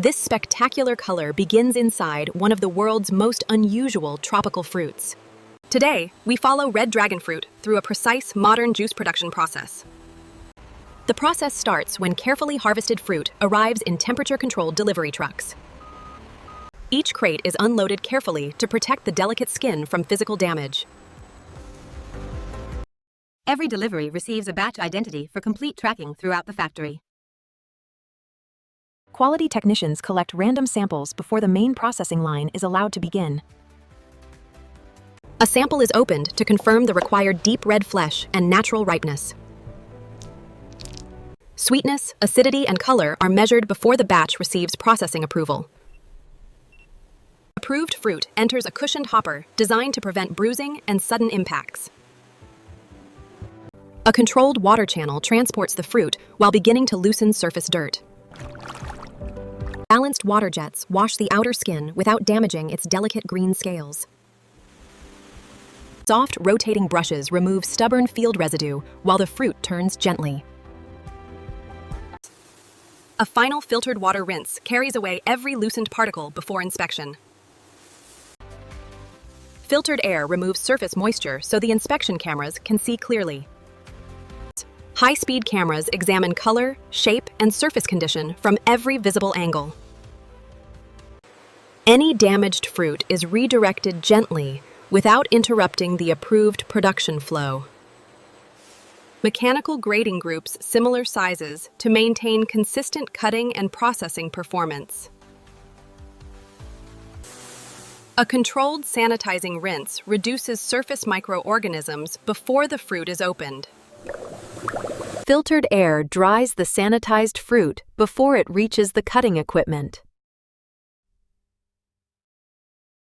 This spectacular color begins inside one of the world's most unusual tropical fruits. Today, we follow red dragon fruit through a precise modern juice production process. The process starts when carefully harvested fruit arrives in temperature-controlled delivery trucks. Each crate is unloaded carefully to protect the delicate skin from physical damage. Every delivery receives a batch identity for complete tracking throughout the factory. Quality technicians collect random samples before the main processing line is allowed to begin. A sample is opened to confirm the required deep red flesh and natural ripeness. Sweetness, acidity, and color are measured before the batch receives processing approval. Approved fruit enters a cushioned hopper designed to prevent bruising and sudden impacts. A controlled water channel transports the fruit while beginning to loosen surface dirt. Balanced water jets wash the outer skin without damaging its delicate green scales. Soft, rotating brushes remove stubborn field residue while the fruit turns gently. A final filtered water rinse carries away every loosened particle before inspection. Filtered air removes surface moisture so the inspection cameras can see clearly. High-speed cameras examine color, shape, and surface condition from every visible angle. Any damaged fruit is redirected gently without interrupting the approved production flow. Mechanical grading groups similar sizes to maintain consistent cutting and processing performance. A controlled sanitizing rinse reduces surface microorganisms before the fruit is opened. Filtered air dries the sanitized fruit before it reaches the cutting equipment.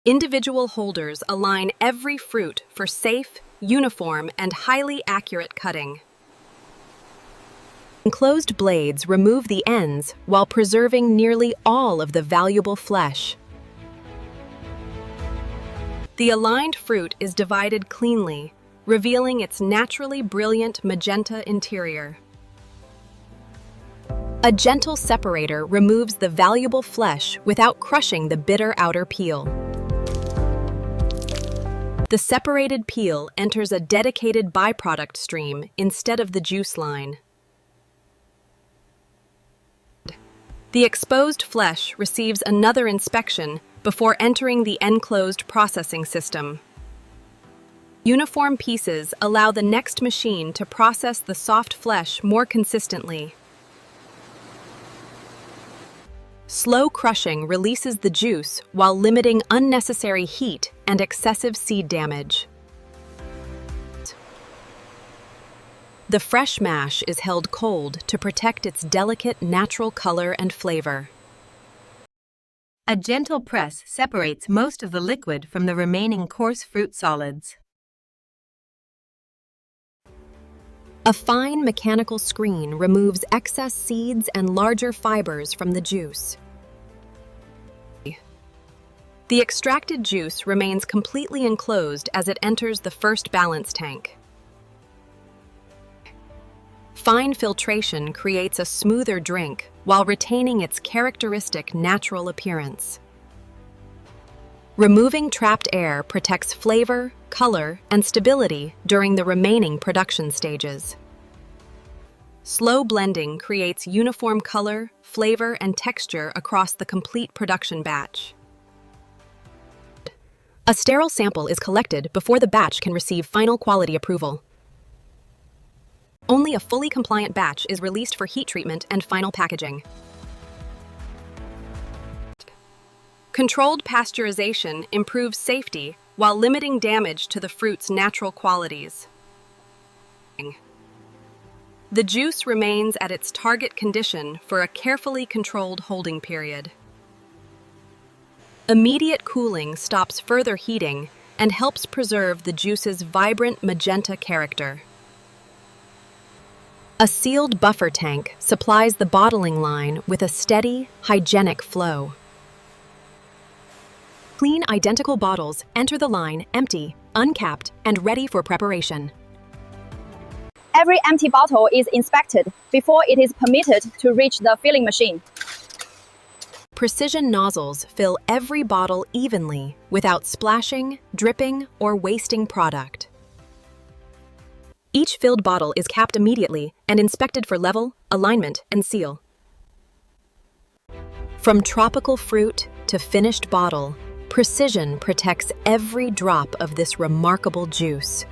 Individual holders align every fruit for safe, uniform, and highly accurate cutting. Enclosed blades remove the ends while preserving nearly all of the valuable flesh. The aligned fruit is divided cleanly, revealing its naturally brilliant magenta interior. A gentle separator removes the valuable flesh without crushing the bitter outer peel. The separated peel enters a dedicated byproduct stream instead of the juice line. The exposed flesh receives another inspection before entering the enclosed processing system. Uniform pieces allow the next machine to process the soft flesh more consistently. Slow crushing releases the juice while limiting unnecessary heat and excessive seed damage. The fresh mash is held cold to protect its delicate natural color and flavor. A gentle press separates most of the liquid from the remaining coarse fruit solids. A fine mechanical screen removes excess seeds and larger fibers from the juice. The extracted juice remains completely enclosed as it enters the first balance tank. Fine filtration creates a smoother drink while retaining its characteristic natural appearance. Removing trapped air protects flavor, color, and stability during the remaining production stages. Slow blending creates uniform color, flavor, and texture across the complete production batch. A sterile sample is collected before the batch can receive final quality approval. Only a fully compliant batch is released for heat treatment and final packaging. Controlled pasteurization improves safety while limiting damage to the fruit's natural qualities. The juice remains at its target condition for a carefully controlled holding period. Immediate cooling stops further heating and helps preserve the juice's vibrant magenta character. A sealed buffer tank supplies the bottling line with a steady, hygienic flow. Clean, identical bottles enter the line empty, uncapped, and ready for preparation. Every empty bottle is inspected before it is permitted to reach the filling machine. Precision nozzles fill every bottle evenly without splashing, dripping, or wasting product. Each filled bottle is capped immediately and inspected for level, alignment, and seal. From tropical fruit to finished bottle, precision protects every drop of this remarkable juice.